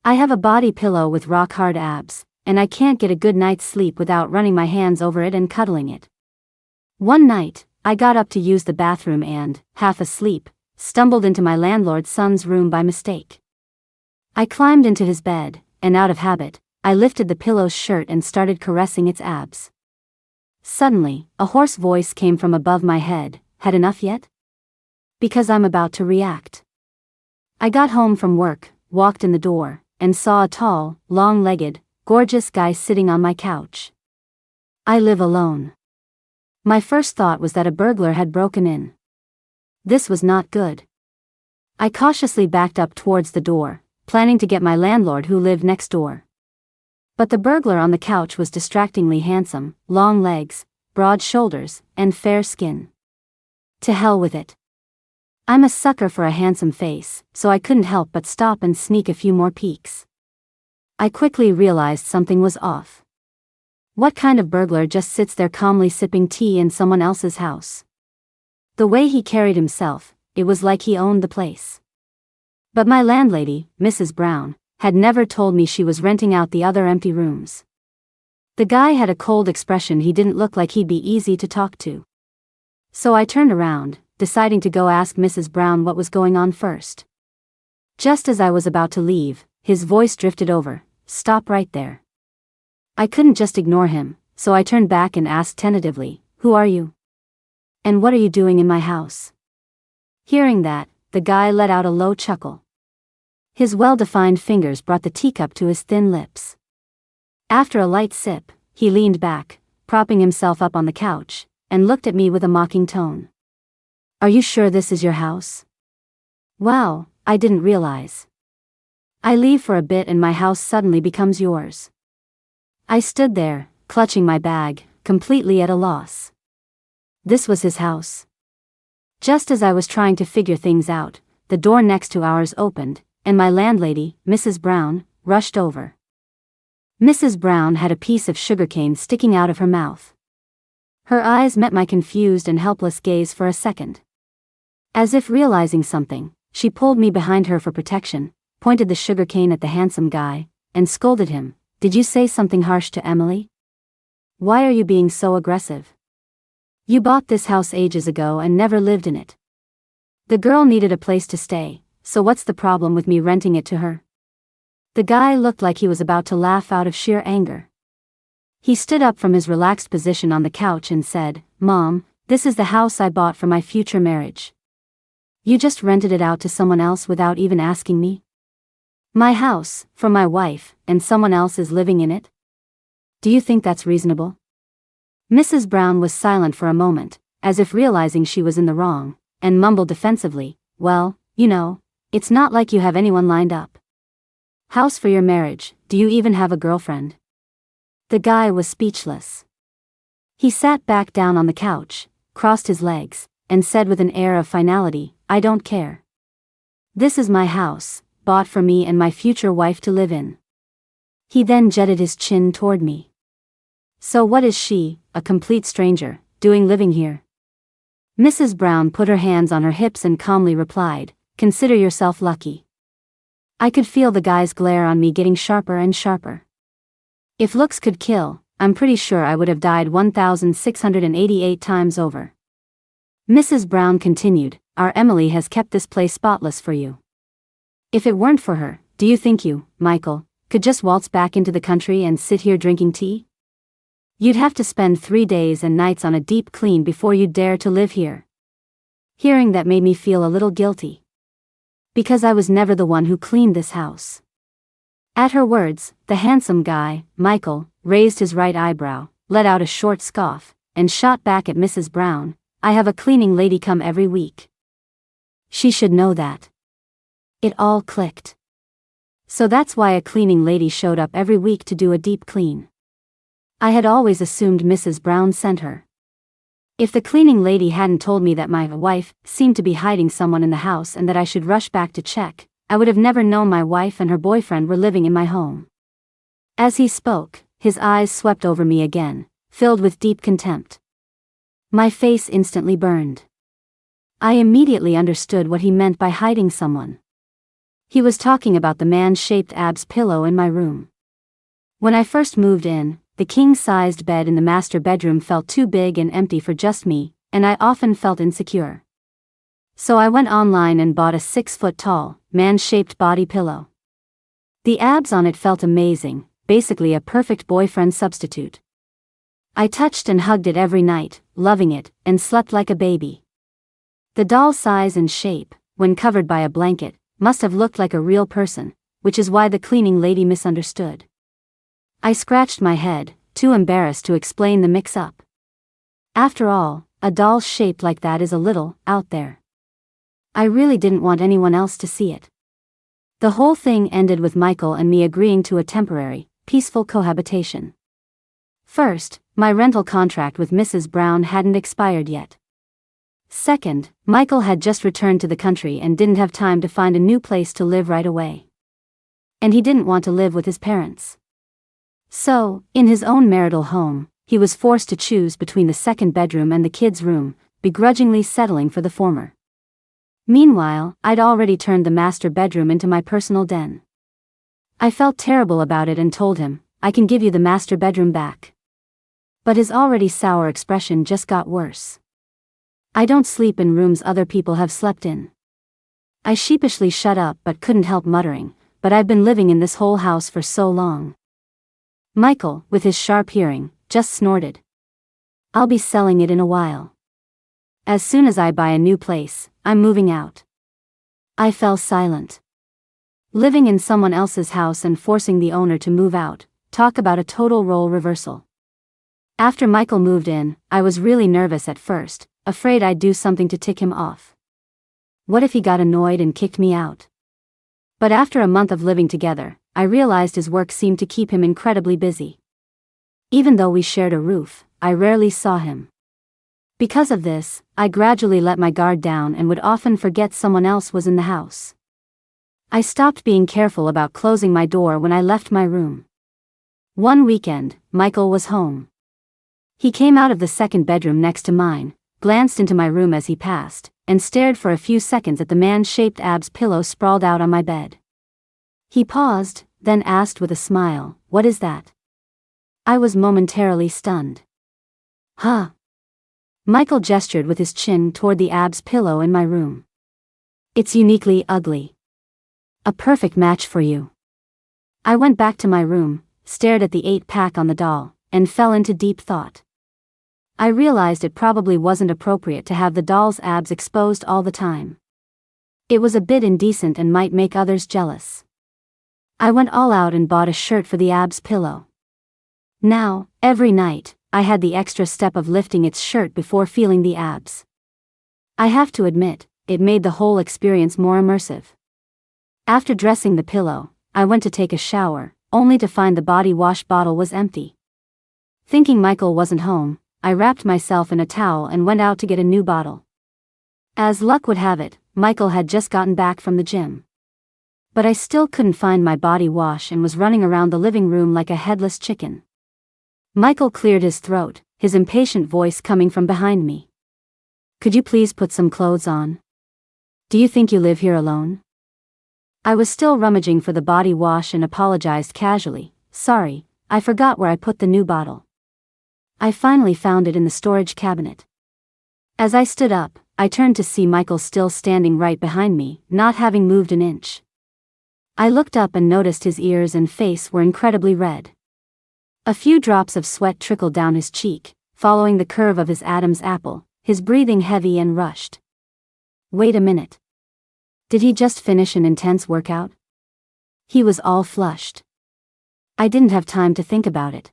I have a body pillow with rock-hard abs, and I can't get a good night's sleep without running my hands over it and cuddling it. One night, I got up to use the bathroom and, half asleep, stumbled into my landlord's son's room by mistake. I climbed into his bed, and out of habit, I lifted the pillow's shirt and started caressing its abs. Suddenly, a hoarse voice came from above my head. Had enough yet? Because I'm about to react. I got home from work, walked in the door, and saw a tall, long-legged, gorgeous guy sitting on my couch. I live alone. My first thought was that a burglar had broken in. This was not good. I cautiously backed up towards the door, planning to get my landlord who lived next door. But the burglar on the couch was distractingly handsome, long legs, broad shoulders, and fair skin. To hell with it. I'm a sucker for a handsome face, so I couldn't help but stop and sneak a few more peeks. I quickly realized something was off. What kind of burglar just sits there calmly sipping tea in someone else's house? The way he carried himself, it was like he owned the place. But my landlady, Mrs. Brown, had never told me she was renting out the other empty rooms. The guy had a cold expression. He didn't look like he'd be easy to talk to. So I turned around, deciding to go ask Mrs. Brown what was going on first. Just as I was about to leave, his voice drifted over, "Stop right there." I couldn't just ignore him, so I turned back and asked tentatively, "Who are you? And what are you doing in my house?" Hearing that, the guy let out a low chuckle. His well-defined fingers brought the teacup to his thin lips. After a light sip, he leaned back, propping himself up on the couch, and looked at me with a mocking tone. "Are you sure this is your house?" "Wow, I didn't realize. I leave for a bit and my house suddenly becomes yours." I stood there, clutching my bag, completely at a loss. This was his house. Just as I was trying to figure things out, the door next to ours opened, and my landlady, Mrs. Brown, rushed over. Mrs. Brown had a piece of sugarcane sticking out of her mouth. Her eyes met my confused and helpless gaze for a second. As if realizing something, she pulled me behind her for protection, pointed the sugarcane at the handsome guy, and scolded him. "Did you say something harsh to Emily? Why are you being so aggressive? You bought this house ages ago and never lived in it. The girl needed a place to stay, so what's the problem with me renting it to her?" The guy looked like he was about to laugh out of sheer anger. He stood up from his relaxed position on the couch and said, "Mom, this is the house I bought for my future marriage. You just rented it out to someone else without even asking me? My house, for my wife, and someone else is living in it? Do you think that's reasonable?" Mrs. Brown was silent for a moment, as if realizing she was in the wrong, and mumbled defensively, "Well, you know, it's not like you have anyone lined up. House for your marriage, do you even have a girlfriend?" The guy was speechless. He sat back down on the couch, crossed his legs, and said with an air of finality, "I don't care. This is my house, bought for me and my future wife to live in." He then jetted his chin toward me. "So what is she, a complete stranger, doing living here?" Mrs. Brown put her hands on her hips and calmly replied, "Consider yourself lucky." I could feel the guy's glare on me getting sharper and sharper. If looks could kill, I'm pretty sure I would have died 1,688 times over. Mrs. Brown continued, "Our Emily has kept this place spotless for you. If it weren't for her, do you think you, Michael, could just waltz back into the country and sit here drinking tea? You'd have to spend 3 days and nights on a deep clean before you'd dare to live here." Hearing that made me feel a little guilty. Because I was never the one who cleaned this house. At her words, the handsome guy, Michael, raised his right eyebrow, let out a short scoff, and shot back at Mrs. Brown, "I have a cleaning lady come every week. She should know that." It all clicked. So that's why a cleaning lady showed up every week to do a deep clean. I had always assumed Mrs. Brown sent her. If the cleaning lady hadn't told me that my wife seemed to be hiding someone in the house and that I should rush back to check, I would have never known my wife and her boyfriend were living in my home. As he spoke, his eyes swept over me again, filled with deep contempt. My face instantly burned. I immediately understood what he meant by hiding someone. He was talking about the man-shaped abs pillow in my room. When I first moved in, the king-sized bed in the master bedroom felt too big and empty for just me, and I often felt insecure. So I went online and bought a 6-foot-tall, man-shaped body pillow. The abs on it felt amazing, basically a perfect boyfriend substitute. I touched and hugged it every night, loving it, and slept like a baby. The doll's size and shape, when covered by a blanket, must have looked like a real person, which is why the cleaning lady misunderstood. I scratched my head, too embarrassed to explain the mix-up. After all, a doll shaped like that is a little out there. I really didn't want anyone else to see it. The whole thing ended with Michael and me agreeing to a temporary, peaceful cohabitation. First, my rental contract with Mrs. Brown hadn't expired yet. Second, Michael had just returned to the country and didn't have time to find a new place to live right away. And he didn't want to live with his parents. So, in his own marital home, he was forced to choose between the second bedroom and the kids' room, begrudgingly settling for the former. Meanwhile, I'd already turned the master bedroom into my personal den. I felt terrible about it and told him, "I can give you the master bedroom back." But his already sour expression just got worse. "I don't sleep in rooms other people have slept in." I sheepishly shut up but couldn't help muttering, "But I've been living in this whole house for so long." Michael, with his sharp hearing, just snorted. "I'll be selling it in a while. As soon as I buy a new place, I'm moving out." I fell silent. Living in someone else's house and forcing the owner to move out, talk about a total role reversal. After Michael moved in, I was really nervous at first, afraid I'd do something to tick him off. What if he got annoyed and kicked me out? But after a month of living together, I realized his work seemed to keep him incredibly busy. Even though we shared a roof, I rarely saw him. Because of this, I gradually let my guard down and would often forget someone else was in the house. I stopped being careful about closing my door when I left my room. One weekend, Michael was home. He came out of the second bedroom next to mine, glanced into my room as he passed, and stared for a few seconds at the man-shaped abs pillow sprawled out on my bed. He paused, then asked with a smile, "What is that?" I was momentarily stunned. "Huh?" Michael gestured with his chin toward the abs pillow in my room. "It's uniquely ugly. A perfect match for you." I went back to my room, stared at the 8-pack on the doll, and fell into deep thought. I realized it probably wasn't appropriate to have the doll's abs exposed all the time. It was a bit indecent and might make others jealous. I went all out and bought a shirt for the abs pillow. Now, every night, I had the extra step of lifting its shirt before feeling the abs. I have to admit, it made the whole experience more immersive. After dressing the pillow, I went to take a shower, only to find the body wash bottle was empty. Thinking Michael wasn't home, I wrapped myself in a towel and went out to get a new bottle. As luck would have it, Michael had just gotten back from the gym. But I still couldn't find my body wash and was running around the living room like a headless chicken. Michael cleared his throat, his impatient voice coming from behind me. "Could you please put some clothes on? Do you think you live here alone?" I was still rummaging for the body wash and apologized casually, "Sorry, I forgot where I put the new bottle." I finally found it in the storage cabinet. As I stood up, I turned to see Michael still standing right behind me, not having moved an inch. I looked up and noticed his ears and face were incredibly red. A few drops of sweat trickled down his cheek, following the curve of his Adam's apple, his breathing heavy and rushed. Wait a minute. Did he just finish an intense workout? He was all flushed. I didn't have time to think about it.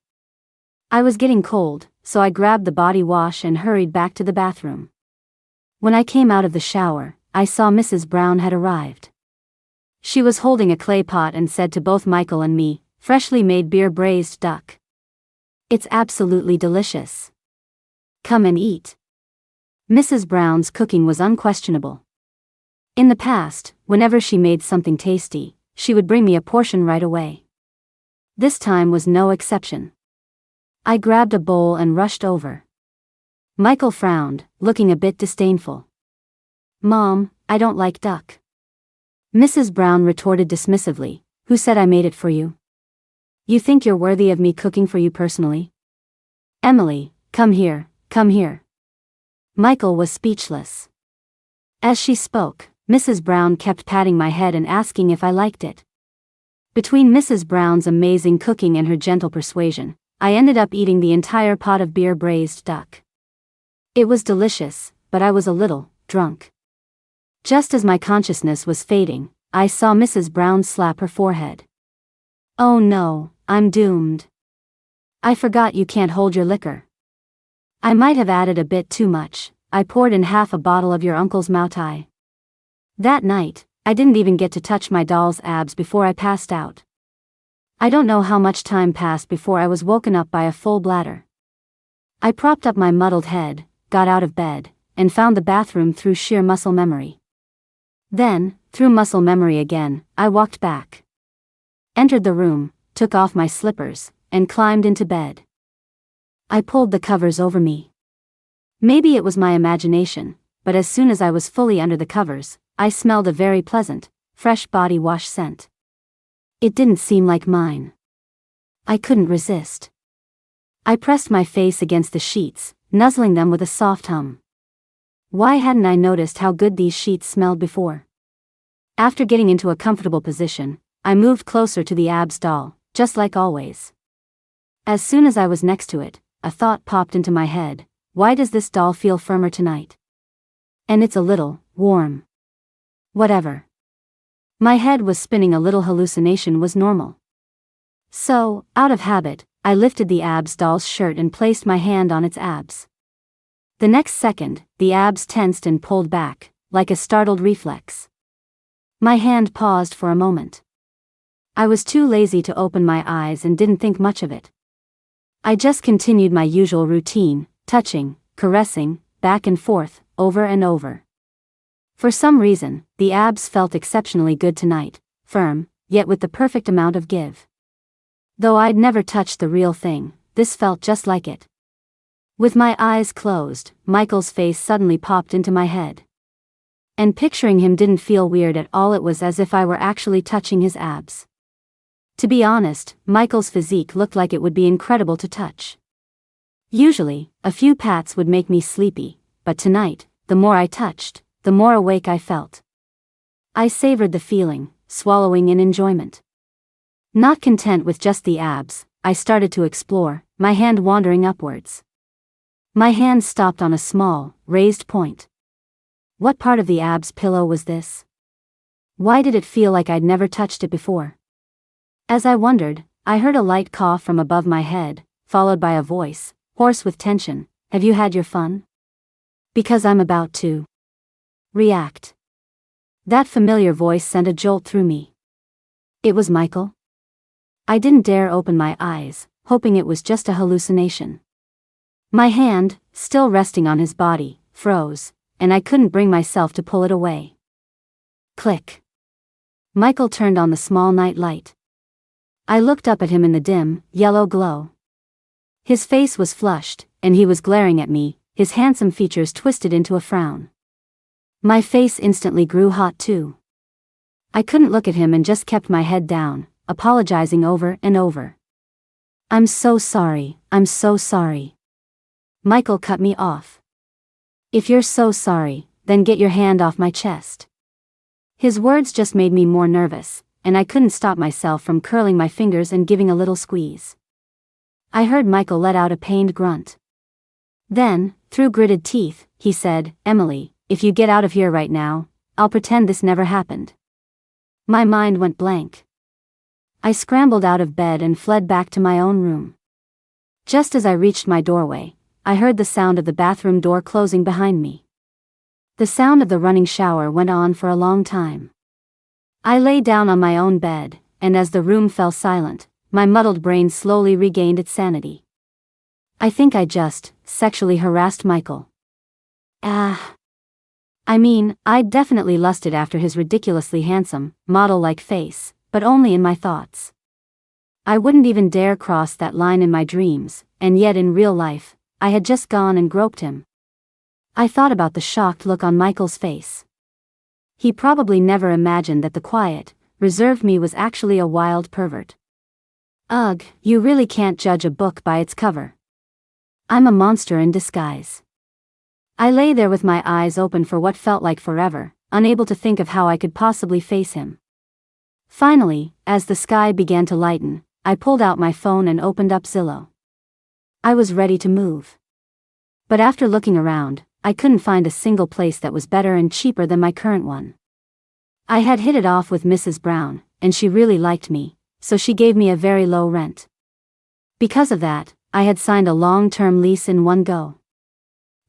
I was getting cold, so I grabbed the body wash and hurried back to the bathroom. When I came out of the shower, I saw Mrs. Brown had arrived. She was holding a clay pot and said to both Michael and me, "Freshly made beer braised duck. It's absolutely delicious. Come and eat." Mrs. Brown's cooking was unquestionable. In the past, whenever she made something tasty, she would bring me a portion right away. This time was no exception. I grabbed a bowl and rushed over. Michael frowned, looking a bit disdainful. "Mom, I don't like duck." Mrs. Brown retorted dismissively. Who said I made it for you? You think you're worthy of me cooking for you personally? Emily, come here, come here. Michael was speechless. As she spoke, Mrs. Brown kept patting my head and asking if I liked it. Between Mrs. Brown's amazing cooking and her gentle persuasion, I ended up eating the entire pot of beer braised duck. It was delicious, but I was a little drunk. Just as my consciousness was fading, I saw Mrs. Brown slap her forehead. Oh no, I'm doomed. I forgot you can't hold your liquor. I might have added a bit too much. I poured in half a bottle of your uncle's Mau Tai. That night, I didn't even get to touch my doll's abs before I passed out. I don't know how much time passed before I was woken up by a full bladder. I propped up my muddled head, got out of bed, and found the bathroom through sheer muscle memory. Then, through muscle memory again, I walked back. Entered the room, took off my slippers, and climbed into bed. I pulled the covers over me. Maybe it was my imagination, but as soon as I was fully under the covers, I smelled a very pleasant, fresh body wash scent. It didn't seem like mine. I couldn't resist. I pressed my face against the sheets, nuzzling them with a soft hum. Why hadn't I noticed how good these sheets smelled before? After getting into a comfortable position, I moved closer to the abs doll, just like always. As soon as I was next to it, a thought popped into my head. Why does this doll feel firmer tonight? And it's a little warm. Whatever. My head was spinning. A little hallucination was normal. So, out of habit, I lifted the abs doll's shirt and placed my hand on its abs. The next second, the abs tensed and pulled back, like a startled reflex. My hand paused for a moment. I was too lazy to open my eyes and didn't think much of it. I just continued my usual routine, touching, caressing, back and forth, over and over. For some reason, the abs felt exceptionally good tonight, firm, yet with the perfect amount of give. Though I'd never touched the real thing, this felt just like it. With my eyes closed, Michael's face suddenly popped into my head. And picturing him didn't feel weird at all. It was as if I were actually touching his abs. To be honest, Michael's physique looked like it would be incredible to touch. Usually, a few pats would make me sleepy, but tonight, the more I touched, the more awake I felt. I savored the feeling, swallowing in enjoyment. Not content with just the abs, I started to explore, my hand wandering upwards. My hand stopped on a small, raised point. What part of the abs pillow was this? Why did it feel like I'd never touched it before? As I wondered, I heard a light cough from above my head, followed by a voice, hoarse with tension. Have you had your fun? Because I'm about to react. That familiar voice sent a jolt through me. It was Michael. I didn't dare open my eyes, hoping it was just a hallucination. My hand, still resting on his body, froze, and I couldn't bring myself to pull it away. Click. Michael turned on the small night light. I looked up at him in the dim, yellow glow. His face was flushed, and he was glaring at me, his handsome features twisted into a frown. My face instantly grew hot too. I couldn't look at him and just kept my head down, apologizing over and over. I'm so sorry, I'm so sorry. Michael cut me off. If you're so sorry, then get your hand off my chest. His words just made me more nervous, and I couldn't stop myself from curling my fingers and giving a little squeeze. I heard Michael let out a pained grunt. Then, through gritted teeth, he said, Emily, if you get out of here right now, I'll pretend this never happened. My mind went blank. I scrambled out of bed and fled back to my own room. Just as I reached my doorway, I heard the sound of the bathroom door closing behind me. The sound of the running shower went on for a long time. I lay down on my own bed, and as the room fell silent, my muddled brain slowly regained its sanity. I think I just sexually harassed Michael. I mean, I'd definitely lusted after his ridiculously handsome, model-like face, but only in my thoughts. I wouldn't even dare cross that line in my dreams, and yet in real life, I had just gone and groped him. I thought about the shocked look on Michael's face. He probably never imagined that the quiet, reserved me was actually a wild pervert. Ugh, you really can't judge a book by its cover. I'm a monster in disguise. I lay there with my eyes open for what felt like forever, unable to think of how I could possibly face him. Finally, as the sky began to lighten, I pulled out my phone and opened up Zillow. I was ready to move. But after looking around, I couldn't find a single place that was better and cheaper than my current one. I had hit it off with Mrs. Brown, and she really liked me, so she gave me a very low rent. Because of that, I had signed a long-term lease in one go.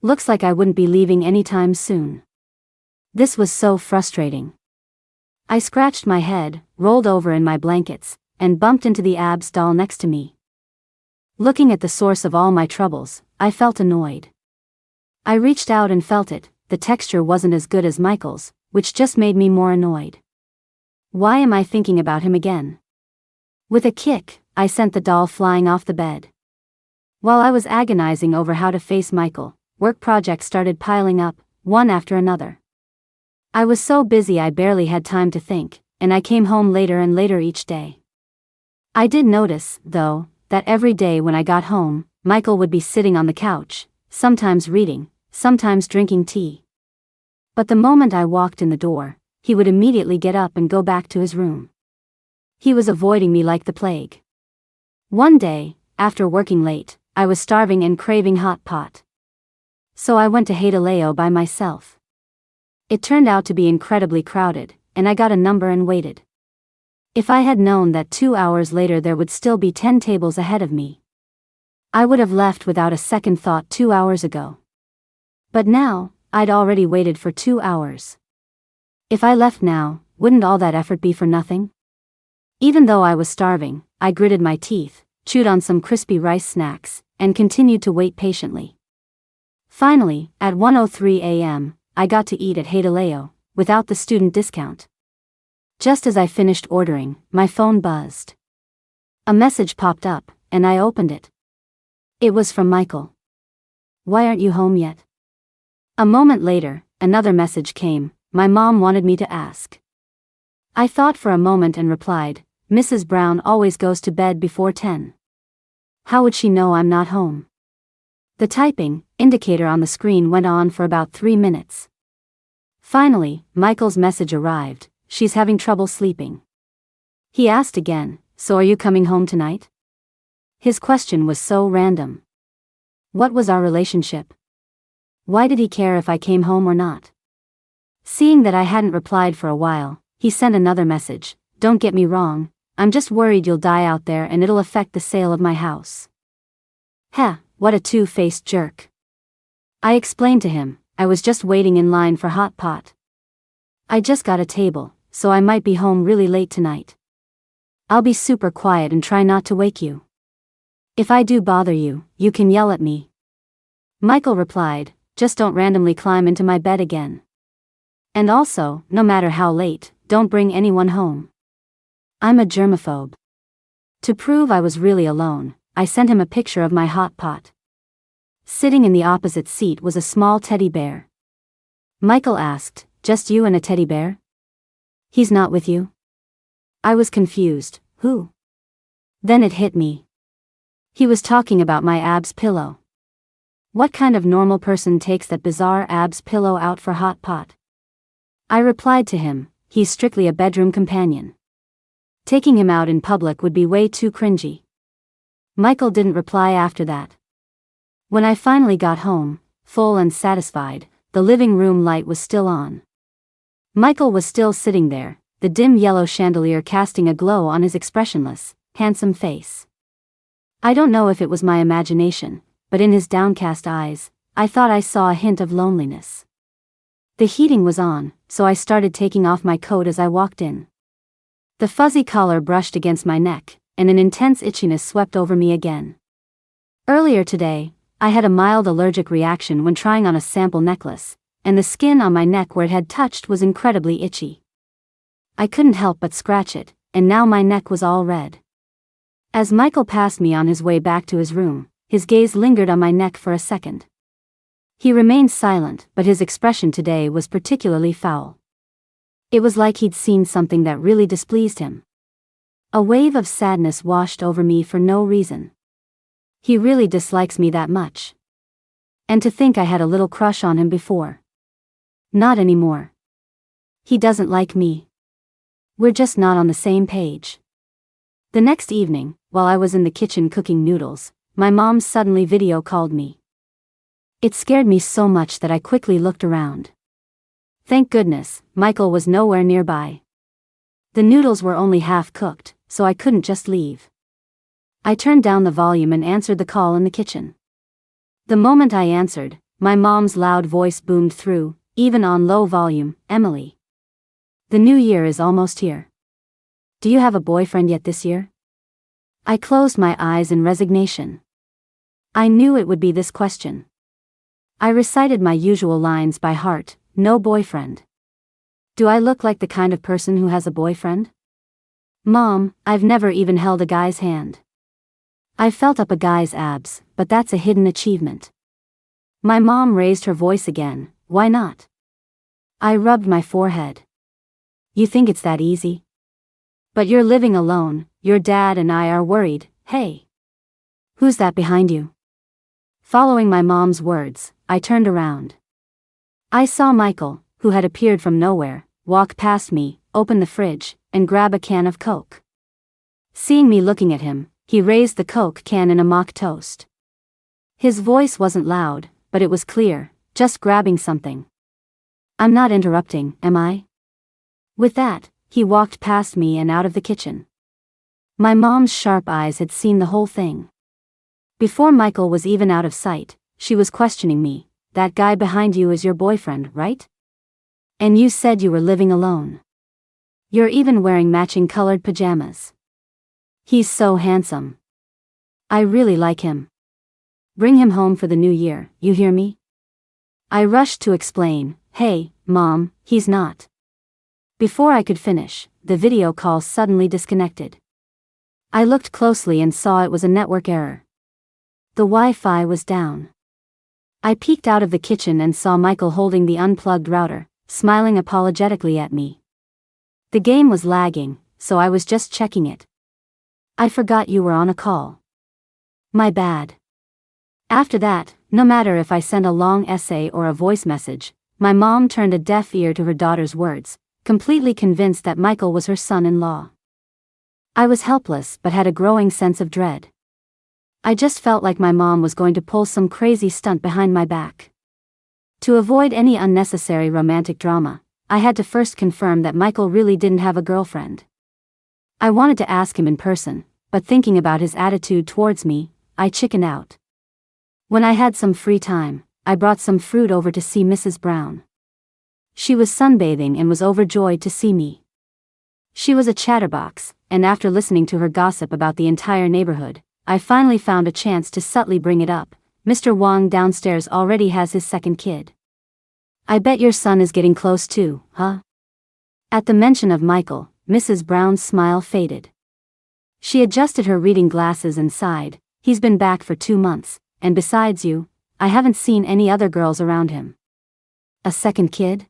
Looks like I wouldn't be leaving anytime soon. This was so frustrating. I scratched my head, rolled over in my blankets, and bumped into the Abs doll next to me. Looking at the source of all my troubles, I felt annoyed. I reached out and felt it. The texture wasn't as good as Michael's, which just made me more annoyed. Why am I thinking about him again? With a kick, I sent the doll flying off the bed. While I was agonizing over how to face Michael, work projects started piling up, one after another. I was so busy I barely had time to think, and I came home later and later each day. I did notice, though, that every day when I got home, Michael would be sitting on the couch, sometimes reading, sometimes drinking tea. But the moment I walked in the door, he would immediately get up and go back to his room. He was avoiding me like the plague. One day, after working late, I was starving and craving hot pot. So I went to Hadaleo by myself. It turned out to be incredibly crowded, and I got a number and waited. If I had known that 2 hours later there would still be 10 tables ahead of me, I would have left without a second thought 2 hours ago. But now, I'd already waited for 2 hours. If I left now, wouldn't all that effort be for nothing? Even though I was starving, I gritted my teeth, chewed on some crispy rice snacks, and continued to wait patiently. Finally, at 1:03 a.m., I got to eat at Hadaleo, without the student discount. Just as I finished ordering, my phone buzzed. A message popped up, and I opened it. It was from Michael. "Why aren't you home yet?" A moment later, another message came. My mom wanted me to ask. I thought for a moment and replied, "Mrs. Brown always goes to bed before 10. How would she know I'm not home?" The typing indicator on the screen went on for about 3 minutes. Finally, Michael's message arrived. "She's having trouble sleeping." He asked again, "So are you coming home tonight?" His question was so random. What was our relationship? Why did he care if I came home or not? Seeing that I hadn't replied for a while, he sent another message. "Don't get me wrong, I'm just worried you'll die out there and it'll affect the sale of my house." Heh, what a two-faced jerk. I explained to him, I was just waiting in line for hot pot. I just got a table, so I might be home really late tonight. I'll be super quiet and try not to wake you. If I do bother you, you can yell at me. Michael replied, "Just don't randomly climb into my bed again. And also, no matter how late, don't bring anyone home. I'm a germaphobe." To prove I was really alone, I sent him a picture of my hot pot. Sitting in the opposite seat was a small teddy bear. Michael asked, "Just you and a teddy bear? He's not with you?" I was confused. Who? Then it hit me. He was talking about my Abs pillow. What kind of normal person takes that bizarre Abs pillow out for hot pot? I replied to him, "He's strictly a bedroom companion. Taking him out in public would be way too cringy." Michael didn't reply after that. When I finally got home, full and satisfied, the living room light was still on. Michael was still sitting there, the dim yellow chandelier casting a glow on his expressionless, handsome face. I don't know if it was my imagination, but in his downcast eyes, I thought I saw a hint of loneliness. The heating was on, so I started taking off my coat as I walked in. The fuzzy collar brushed against my neck, and an intense itchiness swept over me again. Earlier today, I had a mild allergic reaction when trying on a sample necklace, and the skin on my neck where it had touched was incredibly itchy. I couldn't help but scratch it, and now my neck was all red. As Michael passed me on his way back to his room, his gaze lingered on my neck for a second. He remained silent, but his expression today was particularly foul. It was like he'd seen something that really displeased him. A wave of sadness washed over me for no reason. He really dislikes me that much. And to think I had a little crush on him before. Not anymore. He doesn't like me. We're just not on the same page. The next evening, while I was in the kitchen cooking noodles, my mom suddenly video called me. It scared me so much that I quickly looked around. Thank goodness, Michael was nowhere nearby. The noodles were only half cooked, so I couldn't just leave. I turned down the volume and answered the call in the kitchen. The moment I answered, my mom's loud voice boomed through, even on low volume, "Emily. The new year is almost here. Do you have a boyfriend yet this year?" I closed my eyes in resignation. I knew it would be this question. I recited my usual lines by heart. No boyfriend. Do I look like the kind of person who has a boyfriend? Mom, I've never even held a guy's hand. I've felt up a guy's abs, but that's a hidden achievement. My mom raised her voice again. Why not? I rubbed my forehead. You think it's that easy? But you're living alone, your dad and I are worried. Hey. Who's that behind you? Following my mom's words, I turned around. I saw Michael, who had appeared from nowhere, walk past me, open the fridge, and grab a can of Coke. Seeing me looking at him, he raised the Coke can in a mock toast. His voice wasn't loud, but it was clear, just grabbing something. I'm not interrupting, am I? With that, he walked past me and out of the kitchen. My mom's sharp eyes had seen the whole thing. Before Michael was even out of sight, she was questioning me. That guy behind you is your boyfriend, right? And you said you were living alone. You're even wearing matching colored pajamas. He's so handsome. I really like him. Bring him home for the new year, you hear me? I rushed to explain, hey, Mom, he's not. Before I could finish, the video call suddenly disconnected. I looked closely and saw it was a network error. The Wi-Fi was down. I peeked out of the kitchen and saw Michael holding the unplugged router, smiling apologetically at me. The game was lagging, so I was just checking it. I forgot you were on a call. My bad. After that, no matter if I sent a long essay or a voice message, my mom turned a deaf ear to her daughter's words, completely convinced that Michael was her son-in-law. I was helpless but had a growing sense of dread. I just felt like my mom was going to pull some crazy stunt behind my back. To avoid any unnecessary romantic drama, I had to first confirm that Michael really didn't have a girlfriend. I wanted to ask him in person, but thinking about his attitude towards me, I chickened out. When I had some free time, I brought some fruit over to see Mrs. Brown. She was sunbathing and was overjoyed to see me. She was a chatterbox, and after listening to her gossip about the entire neighborhood, I finally found a chance to subtly bring it up. Mr. Wang downstairs already has his second kid. I bet your son is getting close too, huh? At the mention of Michael, Mrs. Brown's smile faded. She adjusted her reading glasses and sighed. He's been back for 2 months, and besides you, I haven't seen any other girls around him. A second kid?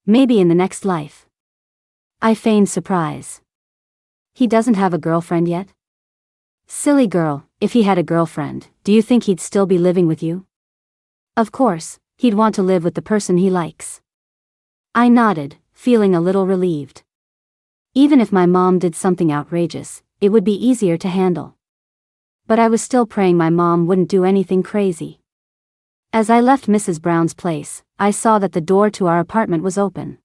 Maybe in the next life. I feigned surprise. He doesn't have a girlfriend yet? Silly girl, if he had a girlfriend, do you think he'd still be living with you? Of course, he'd want to live with the person he likes. I nodded, feeling a little relieved. Even if my mom did something outrageous, it would be easier to handle. But I was still praying my mom wouldn't do anything crazy. As I left Mrs. Brown's place, I saw that the door to our apartment was open.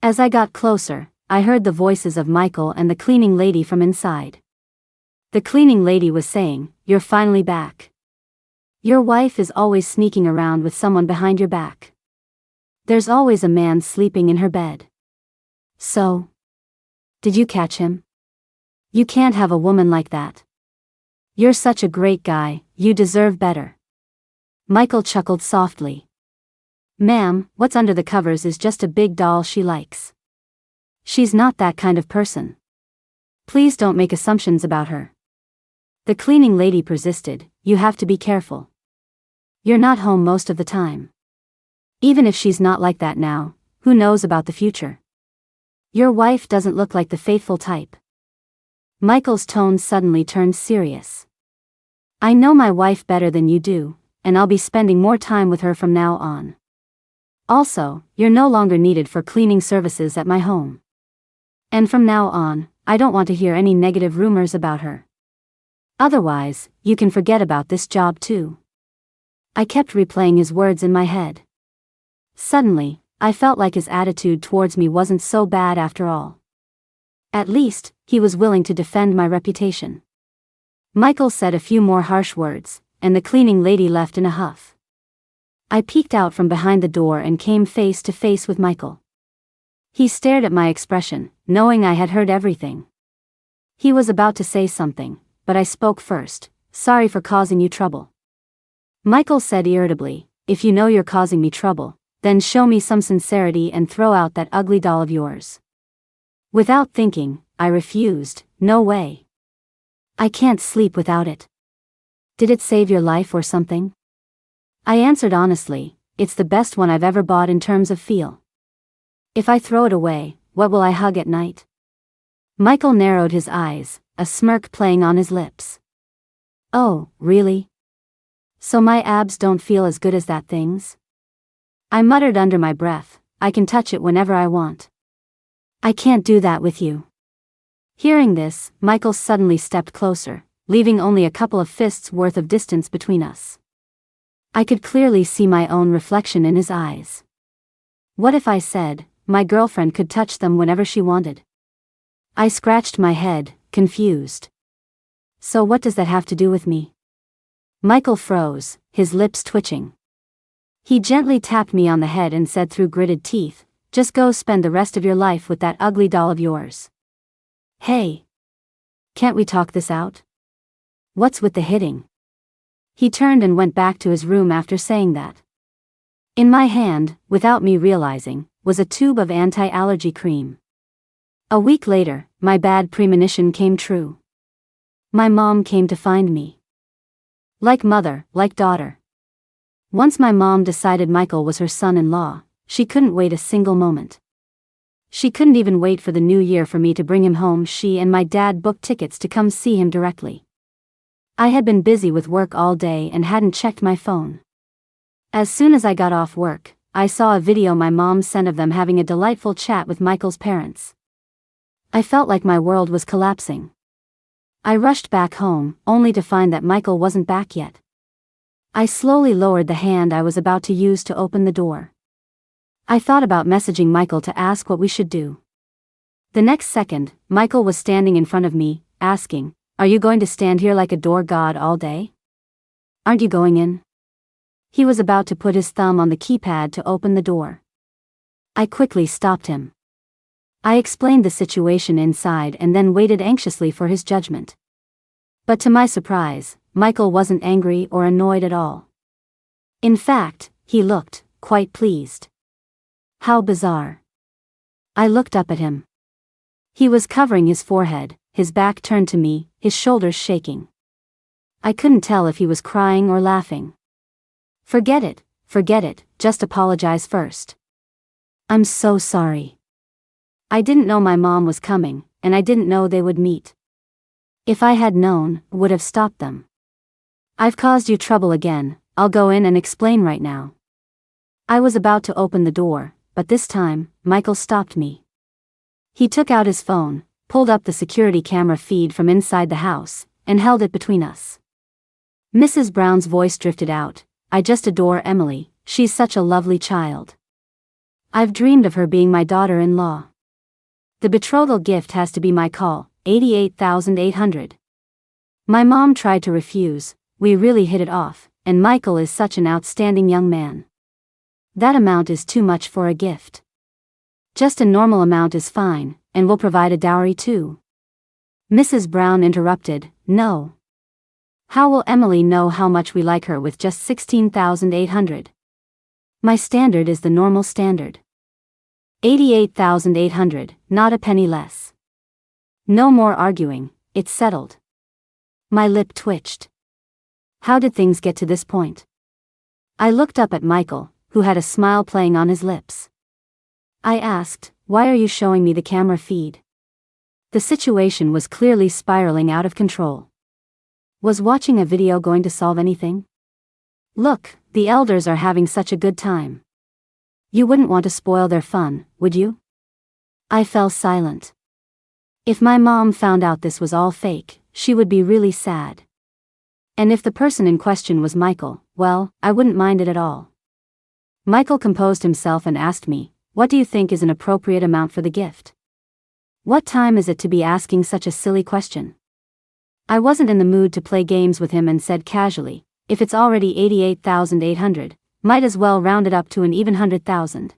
As I got closer, I heard the voices of Michael and the cleaning lady from inside. The cleaning lady was saying, "You're finally back. Your wife is always sneaking around with someone behind your back. There's always a man sleeping in her bed. So, did you catch him? You can't have a woman like that. You're such a great guy, you deserve better." Michael chuckled softly. "Ma'am, what's under the covers is just a big doll she likes. She's not that kind of person. Please don't make assumptions about her." The cleaning lady persisted, "You have to be careful. You're not home most of the time. Even if she's not like that now, who knows about the future? Your wife doesn't look like the faithful type. Michael's tone suddenly turned serious. I know my wife better than you do, and I'll be spending more time with her from now on. Also, you're no longer needed for cleaning services at my home. And from now on, I don't want to hear any negative rumors about her. Otherwise, you can forget about this job too. I kept replaying his words in my head. Suddenly, I felt like his attitude towards me wasn't so bad after all. At least, he was willing to defend my reputation. Michael said a few more harsh words, and the cleaning lady left in a huff. I peeked out from behind the door and came face to face with Michael. He stared at my expression, knowing I had heard everything. He was about to say something, but I spoke first. Sorry for causing you trouble. Michael said irritably, if you know you're causing me trouble, then show me some sincerity and throw out that ugly doll of yours. Without thinking, I refused. No way. I can't sleep without it. Did it save your life or something? I answered honestly, it's the best one I've ever bought in terms of feel. If I throw it away, what will I hug at night? Michael narrowed his eyes, a smirk playing on his lips. Oh, really? So my abs don't feel as good as that thing's? I muttered under my breath, I can touch it whenever I want. I can't do that with you. Hearing this, Michael suddenly stepped closer, leaving only a couple of fists worth of distance between us. I could clearly see my own reflection in his eyes. What if I said, my girlfriend could touch them whenever she wanted? I scratched my head, confused. So what does that have to do with me? Michael froze, his lips twitching. He gently tapped me on the head and said through gritted teeth, just go spend the rest of your life with that ugly doll of yours. Hey! Can't we talk this out? What's with the hitting? He turned and went back to his room after saying that. In my hand, without me realizing, was a tube of anti-allergy cream. A week later, my bad premonition came true. My mom came to find me. Like mother, like daughter. Once my mom decided Michael was her son-in-law, she couldn't wait a single moment. She couldn't even wait for the new year for me to bring him home. She and my dad booked tickets to come see him directly. I had been busy with work all day and hadn't checked my phone. As soon as I got off work, I saw a video my mom sent of them having a delightful chat with Michael's parents. I felt like my world was collapsing. I rushed back home, only to find that Michael wasn't back yet. I slowly lowered the hand I was about to use to open the door. I thought about messaging Michael to ask what we should do. The next second, Michael was standing in front of me, asking, are you going to stand here like a door god all day? Aren't you going in? He was about to put his thumb on the keypad to open the door. I quickly stopped him. I explained the situation inside and then waited anxiously for his judgment. But to my surprise, Michael wasn't angry or annoyed at all. In fact, he looked quite pleased. How bizarre. I looked up at him. He was covering his forehead, his back turned to me, his shoulders shaking. I couldn't tell if he was crying or laughing. Forget it, just apologize first. I'm so sorry. I didn't know my mom was coming, and I didn't know they would meet. If I had known, would have stopped them. I've caused you trouble again, I'll go in and explain right now. I was about to open the door, but this time, Michael stopped me. He took out his phone, pulled up the security camera feed from inside the house, and held it between us. Mrs. Brown's voice drifted out, I just adore Emily, she's such a lovely child. I've dreamed of her being my daughter-in-law. The betrothal gift has to be my call, $88,800. My mom tried to refuse, we really hit it off, and Michael is such an outstanding young man. That amount is too much for a gift. Just a normal amount is fine, and we'll provide a dowry too. Mrs. Brown interrupted, no. How will Emily know how much we like her with just $16,800? My standard is the normal standard. $88,800, not a penny less. No more arguing, it's settled. My lip twitched. How did things get to this point? I looked up at Michael, who had a smile playing on his lips. I asked, "Why are you showing me the camera feed?" The situation was clearly spiraling out of control. Was watching a video going to solve anything? Look, the elders are having such a good time. You wouldn't want to spoil their fun, would you? I fell silent. If my mom found out this was all fake, she would be really sad. And if the person in question was Michael, well, I wouldn't mind it at all. Michael composed himself and asked me, "What do you think is an appropriate amount for the gift? What time is it to be asking such a silly question?" I wasn't in the mood to play games with him and said casually, "If it's already 88,800, might as well round it up to an even 100,000.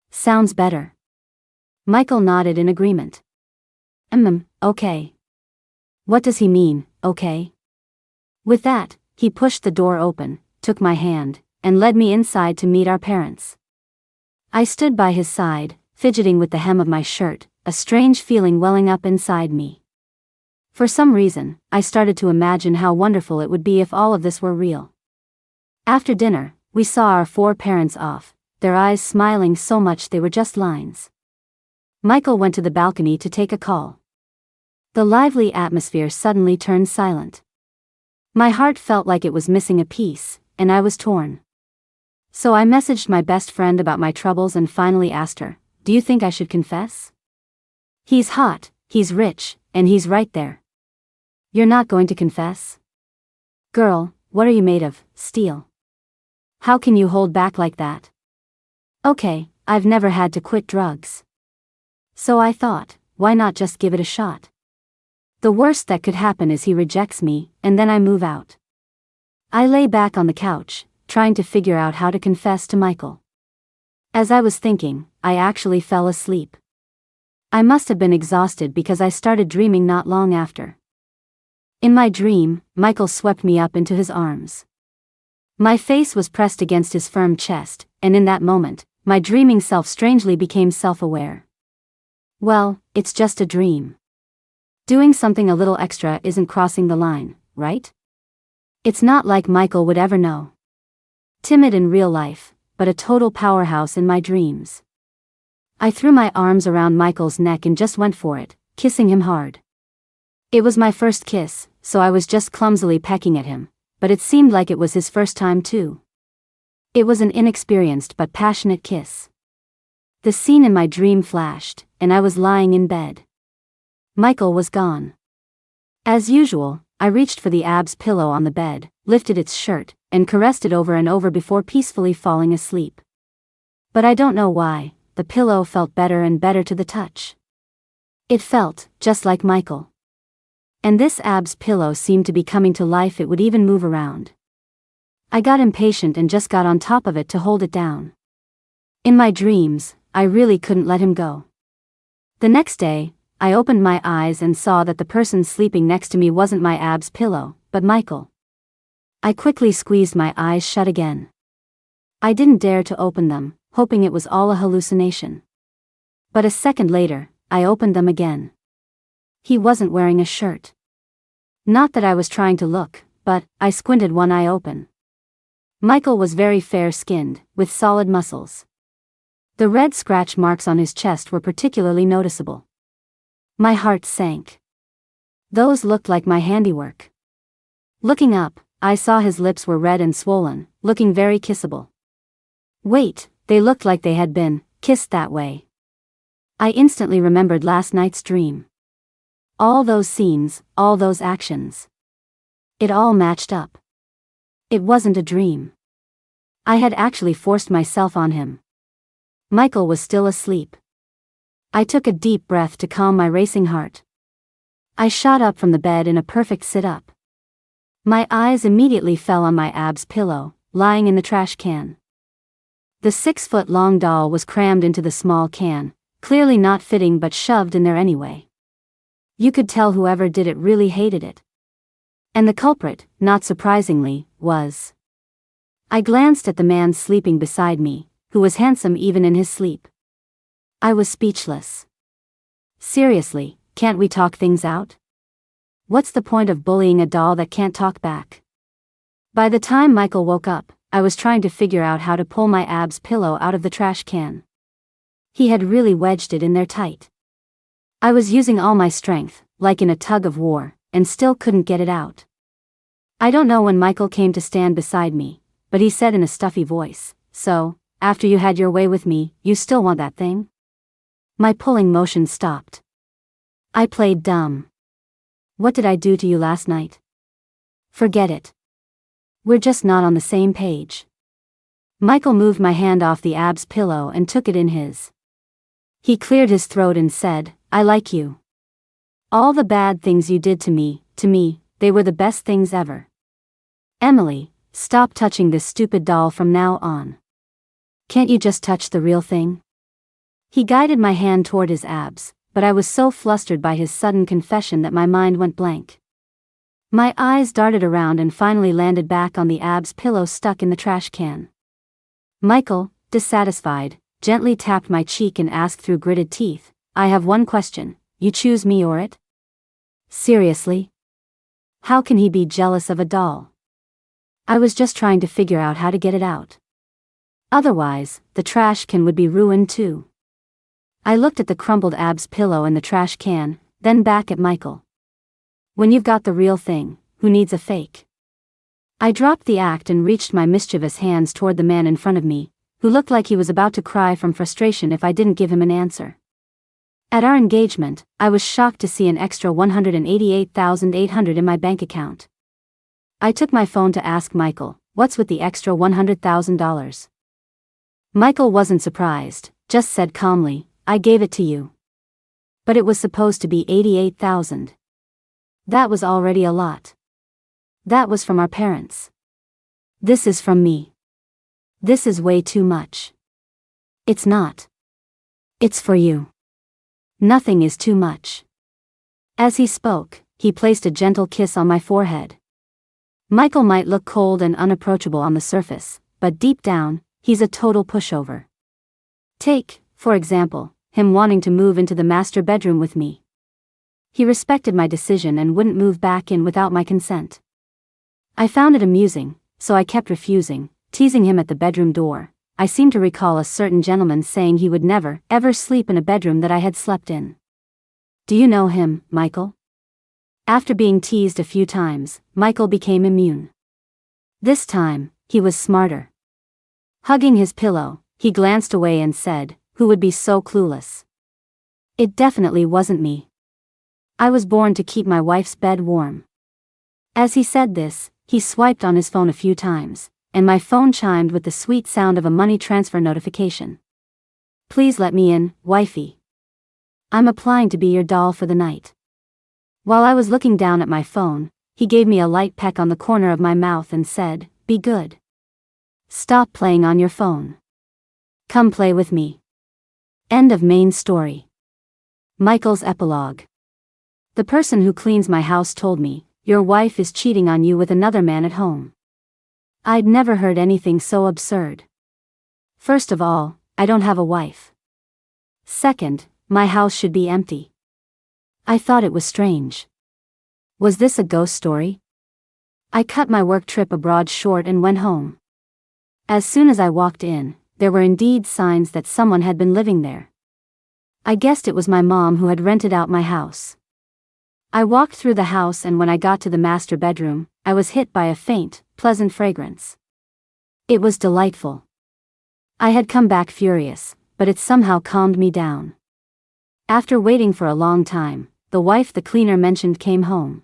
Sounds better." Michael nodded in agreement. Okay. What does he mean, okay? With that, he pushed the door open, took my hand, and led me inside to meet our parents. I stood by his side, fidgeting with the hem of my shirt, a strange feeling welling up inside me. For some reason, I started to imagine how wonderful it would be if all of this were real. After dinner, we saw our 4 parents off, their eyes smiling so much they were just lines. Michael went to the balcony to take a call. The lively atmosphere suddenly turned silent. My heart felt like it was missing a piece, and I was torn. So I messaged my best friend about my troubles and finally asked her, "Do you think I should confess? He's hot, he's rich, and he's right there. You're not going to confess? Girl, what are you made of, steel? How can you hold back like that?" Okay, I've never had to quit drugs. So I thought, why not just give it a shot? The worst that could happen is he rejects me, and then I move out. I lay back on the couch, trying to figure out how to confess to Michael. As I was thinking, I actually fell asleep. I must have been exhausted because I started dreaming not long after. In my dream, Michael swept me up into his arms. My face was pressed against his firm chest, and in that moment, my dreaming self strangely became self-aware. Well, it's just a dream. Doing something a little extra isn't crossing the line, right? It's not like Michael would ever know. Timid in real life, but a total powerhouse in my dreams. I threw my arms around Michael's neck and just went for it, kissing him hard. It was my first kiss, so I was just clumsily pecking at him, but it seemed like it was his first time too. It was an inexperienced but passionate kiss. The scene in my dream flashed, and I was lying in bed. Michael was gone. As usual, I reached for the Ab's pillow on the bed, lifted its shirt, and caressed it over and over before peacefully falling asleep. But I don't know why, the pillow felt better and better to the touch. It felt just like Michael. And this Ab's pillow seemed to be coming to life. It would even move around. I got impatient and just got on top of it to hold it down. In my dreams, I really couldn't let him go. The next day, I opened my eyes and saw that the person sleeping next to me wasn't my Ab's pillow, but Michael. I quickly squeezed my eyes shut again. I didn't dare to open them, hoping it was all a hallucination. But a second later, I opened them again. He wasn't wearing a shirt. Not that I was trying to look, but I squinted one eye open. Michael was very fair-skinned, with solid muscles. The red scratch marks on his chest were particularly noticeable. My heart sank. Those looked like my handiwork. Looking up, I saw his lips were red and swollen, looking very kissable. Wait, they looked like they had been kissed that way. I instantly remembered last night's dream. All those scenes, all those actions. It all matched up. It wasn't a dream. I had actually forced myself on him. Michael was still asleep. I took a deep breath to calm my racing heart. I shot up from the bed in a perfect sit-up. My eyes immediately fell on my Ab's pillow, lying in the trash can. The 6-foot-long doll was crammed into the small can, clearly not fitting but shoved in there anyway. You could tell whoever did it really hated it. And the culprit, not surprisingly, was. I glanced at the man sleeping beside me, who was handsome even in his sleep. I was speechless. Seriously, can't we talk things out? What's the point of bullying a doll that can't talk back? By the time Michael woke up, I was trying to figure out how to pull my Ab's pillow out of the trash can. He had really wedged it in there tight. I was using all my strength, like in a tug of war, and still couldn't get it out. I don't know when Michael came to stand beside me, but he said in a stuffy voice, "So, after you had your way with me, you still want that thing?" My pulling motion stopped. I played dumb. "What did I do to you last night?" "Forget it. We're just not on the same page." Michael moved my hand off the Ab's pillow and took it in his. He cleared his throat and said, "I like you. All the bad things you did to me, they were the best things ever. Emily, stop touching this stupid doll from now on. Can't you just touch the real thing?" He guided my hand toward his abs, but I was so flustered by his sudden confession that my mind went blank. My eyes darted around and finally landed back on the Ab's pillow stuck in the trash can. Michael, dissatisfied, gently tapped my cheek and asked through gritted teeth, "I have one question, you choose me or it?" Seriously? How can he be jealous of a doll? I was just trying to figure out how to get it out. Otherwise, the trash can would be ruined too. I looked at the crumpled Ab's pillow in the trash can, then back at Michael. When you've got the real thing, who needs a fake? I dropped the act and reached my mischievous hands toward the man in front of me, who looked like he was about to cry from frustration if I didn't give him an answer. At our engagement, I was shocked to see an extra $188,800 in my bank account. I took my phone to ask Michael, "What's with the extra $100,000? Michael wasn't surprised, just said calmly, "I gave it to you." But it was supposed to be $88,000. That was already a lot. That was from our parents. This is from me. This is way too much. It's not. It's for you. Nothing is too much. As he spoke, he placed a gentle kiss on my forehead. Michael might look cold and unapproachable on the surface, but deep down, he's a total pushover. Take, for example, him wanting to move into the master bedroom with me. He respected my decision and wouldn't move back in without my consent. I found it amusing, so I kept refusing, teasing him at the bedroom door. I seem to recall a certain gentleman saying he would never, ever sleep in a bedroom that I had slept in. Do you know him, Michael? After being teased a few times, Michael became immune. This time, he was smarter. Hugging his pillow, he glanced away and said, "Who would be so clueless?" It definitely wasn't me. I was born to keep my wife's bed warm. As he said this, he swiped on his phone a few times, and my phone chimed with the sweet sound of a money transfer notification. "Please let me in, wifey. I'm applying to be your doll for the night." While I was looking down at my phone, he gave me a light peck on the corner of my mouth and said, "Be good. Stop playing on your phone. Come play with me." End of main story. Michael's epilogue. The person who cleans my house told me, "Your wife is cheating on you with another man at home." I'd never heard anything so absurd. First of all, I don't have a wife. Second, my house should be empty. I thought it was strange. Was this a ghost story? I cut my work trip abroad short and went home. As soon as I walked in, there were indeed signs that someone had been living there. I guessed it was my mom who had rented out my house. I walked through the house, and when I got to the master bedroom, I was hit by a faint, pleasant fragrance. It was delightful. I had come back furious, but it somehow calmed me down. After waiting for a long time, the wife the cleaner mentioned came home.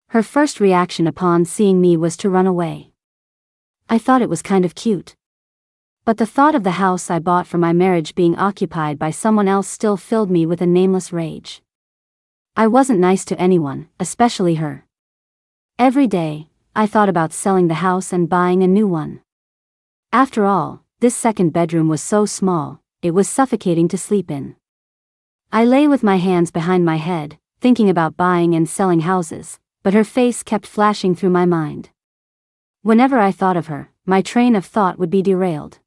Her first reaction upon seeing me was to run away. I thought it was kind of cute. But the thought of the house I bought for my marriage being occupied by someone else still filled me with a nameless rage. I wasn't nice to anyone, especially her. Every day, I thought about selling the house and buying a new one. After all, this second bedroom was so small, it was suffocating to sleep in. I lay with my hands behind my head, thinking about buying and selling houses, but her face kept flashing through my mind. Whenever I thought of her, my train of thought would be derailed.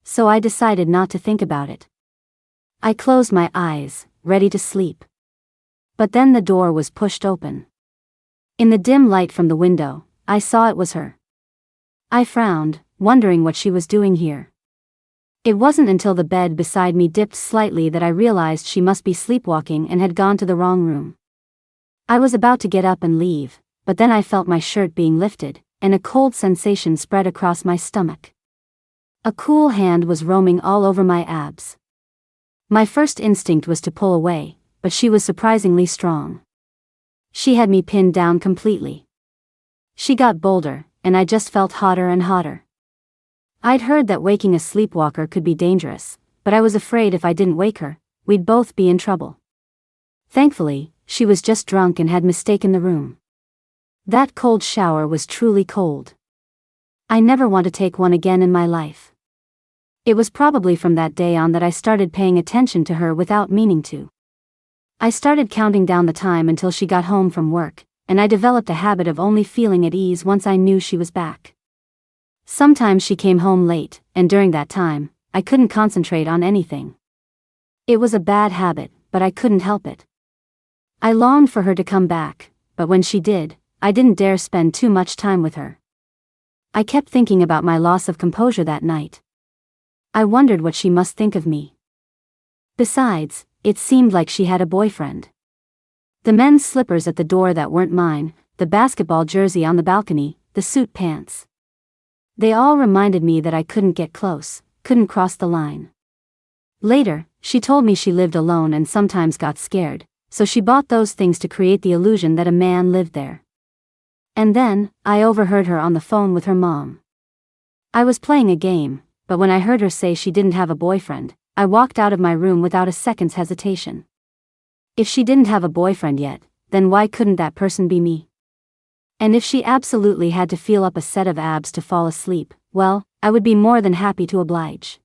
So I decided not to think about it. I closed my eyes, ready to sleep. But then the door was pushed open. In the dim light from the window, I saw it was her. I frowned, wondering what she was doing here. It wasn't until the bed beside me dipped slightly that I realized she must be sleepwalking and had gone to the wrong room. I was about to get up and leave, but then I felt my shirt being lifted, and a cold sensation spread across my stomach. A cool hand was roaming all over my abs. My first instinct was to pull away, but she was surprisingly strong. She had me pinned down completely. She got bolder, and I just felt hotter and hotter. I'd heard that waking a sleepwalker could be dangerous, but I was afraid if I didn't wake her, we'd both be in trouble. Thankfully, she was just drunk and had mistaken the room. That cold shower was truly cold. I never want to take one again in my life. It was probably from that day on that I started paying attention to her without meaning to. I started counting down the time until she got home from work, and I developed a habit of only feeling at ease once I knew she was back. Sometimes she came home late, and during that time, I couldn't concentrate on anything. It was a bad habit, but I couldn't help it. I longed for her to come back, but when she did, I didn't dare spend too much time with her. I kept thinking about my loss of composure that night. I wondered what she must think of me. Besides, it seemed like she had a boyfriend. The men's slippers at the door that weren't mine, the basketball jersey on the balcony, the suit pants. They all reminded me that I couldn't get close, couldn't cross the line. Later, she told me she lived alone and sometimes got scared, so she bought those things to create the illusion that a man lived there. And then, I overheard her on the phone with her mom. I was playing a game, but when I heard her say she didn't have a boyfriend, I walked out of my room without a second's hesitation. If she didn't have a boyfriend yet, then why couldn't that person be me? And if she absolutely had to feel up a set of abs to fall asleep, well, I would be more than happy to oblige.